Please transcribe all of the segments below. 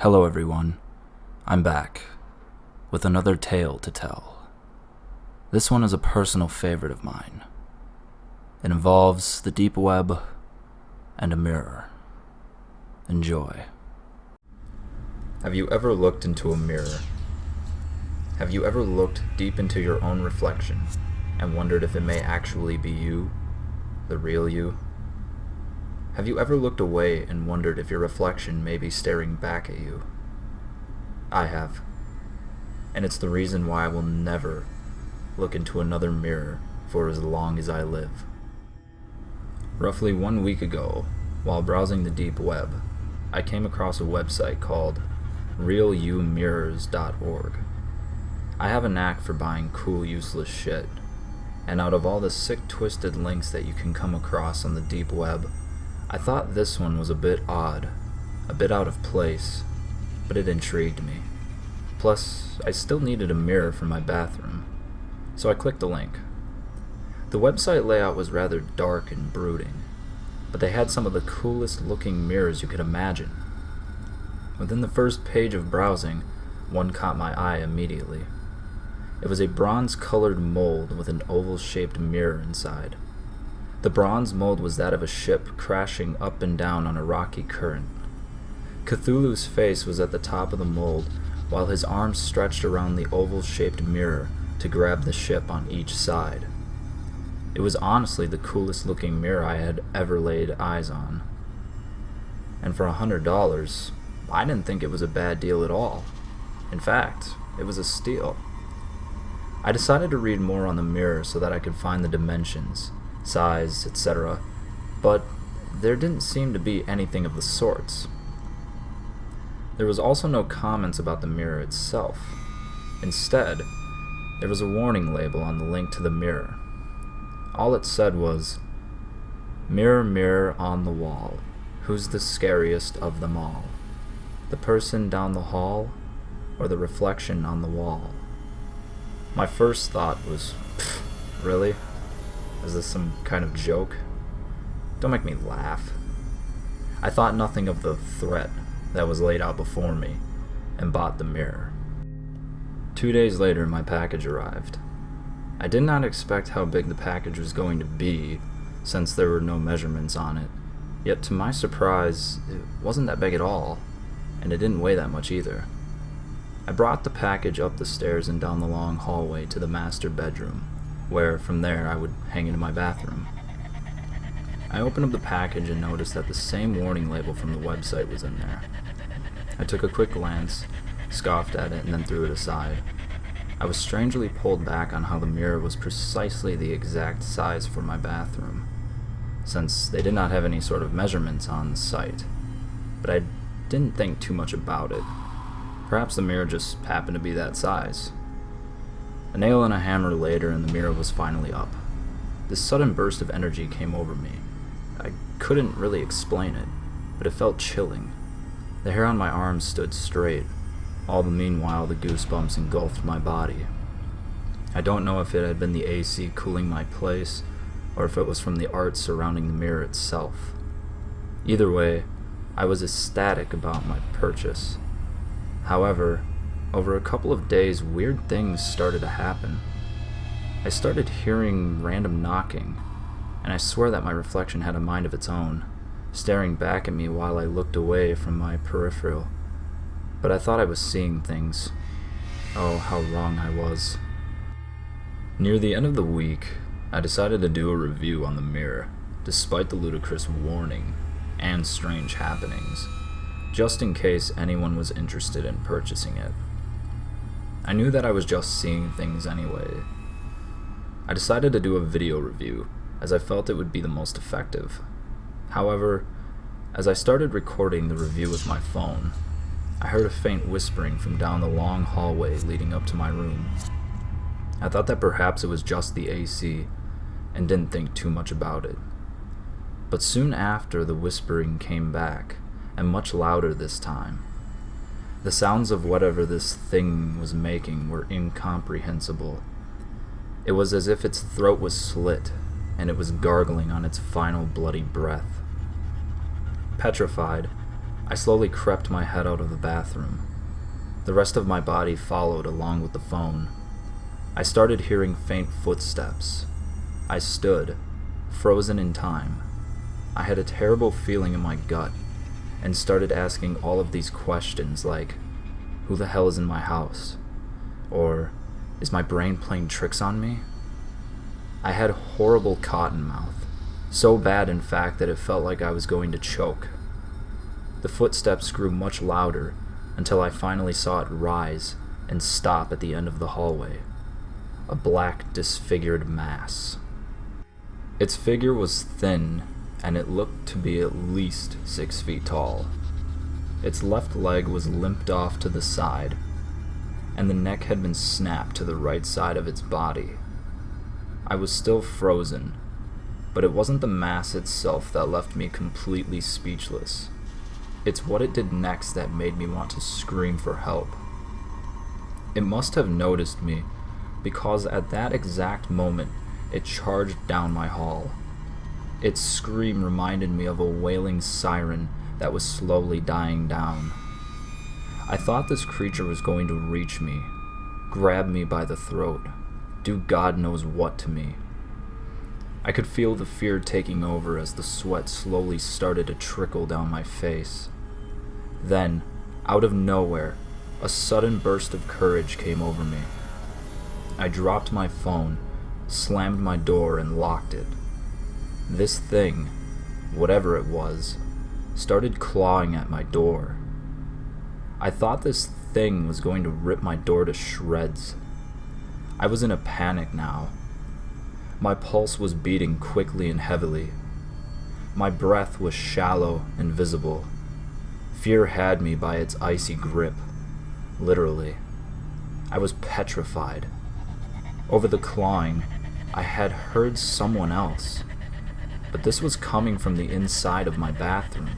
Hello everyone, I'm back with another tale to tell. This one is a personal favorite of mine. It involves the deep web and a mirror. Enjoy. Have you ever looked into a mirror? Have you ever looked deep into your own reflection and wondered if it may actually be you, the real you? Have you ever looked away and wondered if your reflection may be staring back at you? I have. And it's the reason why I will never look into another mirror for as long as I live. Roughly 1 week ago, while browsing the deep web, I came across a website called realumirrors.org. I have a knack for buying cool, useless shit, and out of all the sick, twisted links that you can come across on the deep web, I thought this one was a bit odd, a bit out of place, but it intrigued me. Plus, I still needed a mirror for my bathroom, so I clicked the link. The website layout was rather dark and brooding, but they had some of the coolest looking mirrors you could imagine. Within the first page of browsing, one caught my eye immediately. It was a bronze-colored mold with an oval-shaped mirror inside. The bronze mold was that of a ship crashing up and down on a rocky current. Cthulhu's face was at the top of the mold, while his arms stretched around the oval-shaped mirror to grab the ship on each side. It was honestly the coolest-looking mirror I had ever laid eyes on. And for $100, I didn't think it was a bad deal at all. In fact, it was a steal. I decided to read more on the mirror so that I could find the dimensions, size, etc., but there didn't seem to be anything of the sorts. There was also no comments about the mirror itself. Instead, there was a warning label on the link to the mirror. All it said was, "Mirror, mirror on the wall, who's the scariest of them all? The person down the hall, or the reflection on the wall?" My first thought was, really? Is this some kind of joke? Don't make me laugh. I thought nothing of the threat that was laid out before me, and bought the mirror. 2 days later, my package arrived. I did not expect how big the package was going to be, since there were no measurements on it. Yet to my surprise, it wasn't that big at all, and it didn't weigh that much either. I brought the package up the stairs and down the long hallway to the master bedroom, where from there I would hang it in my bathroom. I opened up the package and noticed that the same warning label from the website was in there. I took a quick glance, scoffed at it, and then threw it aside. I was strangely pulled back on how the mirror was precisely the exact size for my bathroom, since they did not have any sort of measurements on the site, but I didn't think too much about it. Perhaps the mirror just happened to be that size. A nail and a hammer later, and the mirror was finally up. This sudden burst of energy came over me. I couldn't really explain it, but it felt chilling. The hair on my arms stood straight. All the meanwhile, the goosebumps engulfed my body. I don't know if it had been the AC cooling my place, or if it was from the art surrounding the mirror itself. Either way, I was ecstatic about my purchase. However, over a couple of days, weird things started to happen. I started hearing random knocking, and I swear that my reflection had a mind of its own, staring back at me while I looked away from my peripheral. But I thought I was seeing things. Oh, how wrong I was. Near the end of the week, I decided to do a review on the mirror, despite the ludicrous warning and strange happenings, just in case anyone was interested in purchasing it. I knew that I was just seeing things anyway. I decided to do a video review, as I felt it would be the most effective. However, as I started recording the review with my phone, I heard a faint whispering from down the long hallway leading up to my room. I thought that perhaps it was just the AC, and didn't think too much about it. But soon after, the whispering came back, and much louder this time. The sounds of whatever this thing was making were incomprehensible. It was as if its throat was slit, and it was gargling on its final bloody breath. Petrified, I slowly crept my head out of the bathroom. The rest of my body followed along with the phone. I started hearing faint footsteps. I stood, frozen in time. I had a terrible feeling in my gut and started asking all of these questions like, who the hell is in my house? Or, is my brain playing tricks on me? I had horrible cotton mouth, so bad in fact that it felt like I was going to choke. The footsteps grew much louder until I finally saw it rise and stop at the end of the hallway. A black, disfigured mass. Its figure was thin, and it looked to be at least 6 feet tall. Its left leg was limped off to the side, and the neck had been snapped to the right side of its body. I was still frozen, but it wasn't the mass itself that left me completely speechless. It's what it did next that made me want to scream for help. It must have noticed me, because at that exact moment, it charged down my hall. Its scream reminded me of a wailing siren that was slowly dying down. I thought this creature was going to reach me, grab me by the throat, do God knows what to me. I could feel the fear taking over as the sweat slowly started to trickle down my face. Then, out of nowhere, a sudden burst of courage came over me. I dropped my phone, slammed my door, and locked it. This thing, whatever it was, started clawing at my door. I thought this thing was going to rip my door to shreds. I was in a panic now. My pulse was beating quickly and heavily. My breath was shallow and visible. Fear had me by its icy grip, literally. I was petrified. Over the clawing, I had heard someone else, but this was coming from the inside of my bathroom.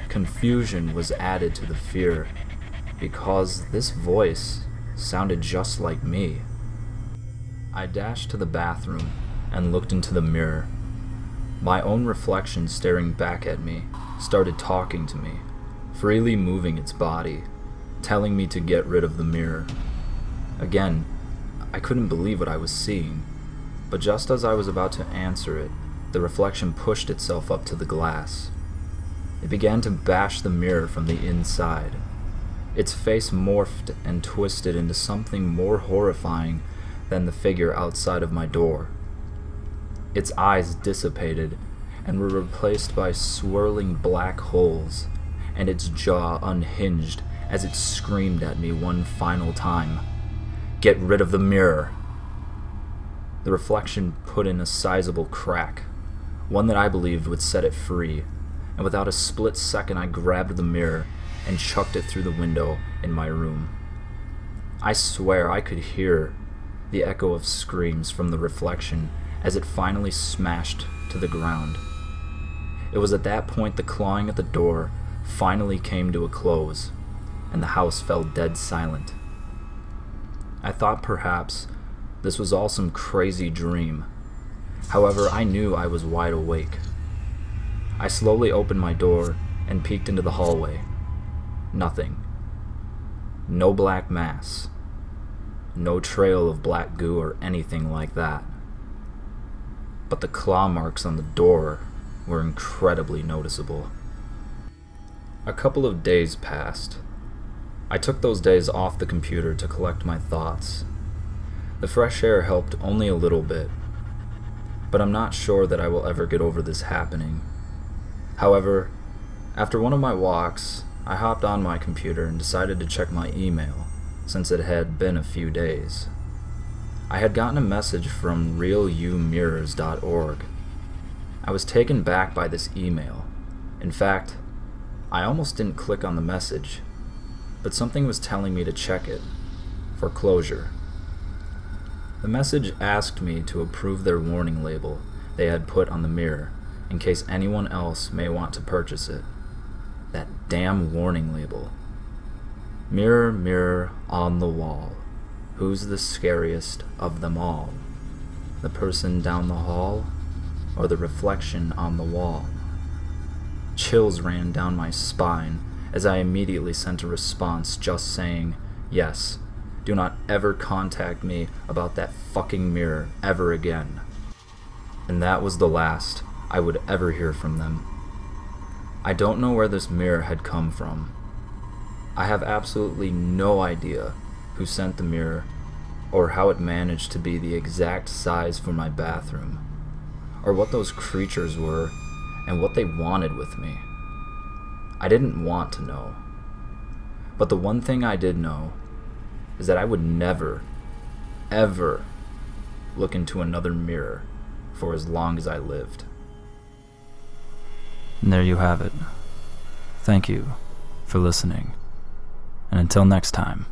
Confusion was added to the fear, because this voice sounded just like me. I dashed to the bathroom and looked into the mirror. My own reflection staring back at me started talking to me, freely moving its body, telling me to get rid of the mirror. Again, I couldn't believe what I was seeing, but just as I was about to answer it, the reflection pushed itself up to the glass. It began to bash the mirror from the inside. Its face morphed and twisted into something more horrifying than the figure outside of my door. Its eyes dissipated and were replaced by swirling black holes, and its jaw unhinged as it screamed at me one final time. Get rid of the mirror! The reflection put in a sizable crack, one that I believed would set it free, and without a split second I grabbed the mirror and chucked it through the window in my room. I swear I could hear the echo of screams from the reflection as it finally smashed to the ground. It was at that point the clawing at the door finally came to a close, and the house fell dead silent. I thought perhaps this was all some crazy dream. However, I knew I was wide awake. I slowly opened my door and peeked into the hallway. Nothing. No black mass. No trail of black goo or anything like that. But the claw marks on the door were incredibly noticeable. A couple of days passed. I took those days off the computer to collect my thoughts. The fresh air helped only a little bit, but I'm not sure that I will ever get over this happening. However, after one of my walks, I hopped on my computer and decided to check my email, since it had been a few days. I had gotten a message from realumirrors.org. I was taken back by this email. In fact, I almost didn't click on the message, but something was telling me to check it, for closure. The message asked me to approve their warning label they had put on the mirror, in case anyone else may want to purchase it. That damn warning label. Mirror, mirror on the wall, who's the scariest of them all? The person down the hall, or the reflection on the wall? Chills ran down my spine as I immediately sent a response just saying, "Yes, do not ever contact me about that fucking mirror ever again." And that was the last I would ever hear from them. I don't know where this mirror had come from. I have absolutely no idea who sent the mirror or how it managed to be the exact size for my bathroom, or what those creatures were and what they wanted with me. I didn't want to know. But the one thing I did know is that I would never, ever look into another mirror for as long as I lived. And there you have it. Thank you for listening. And until next time.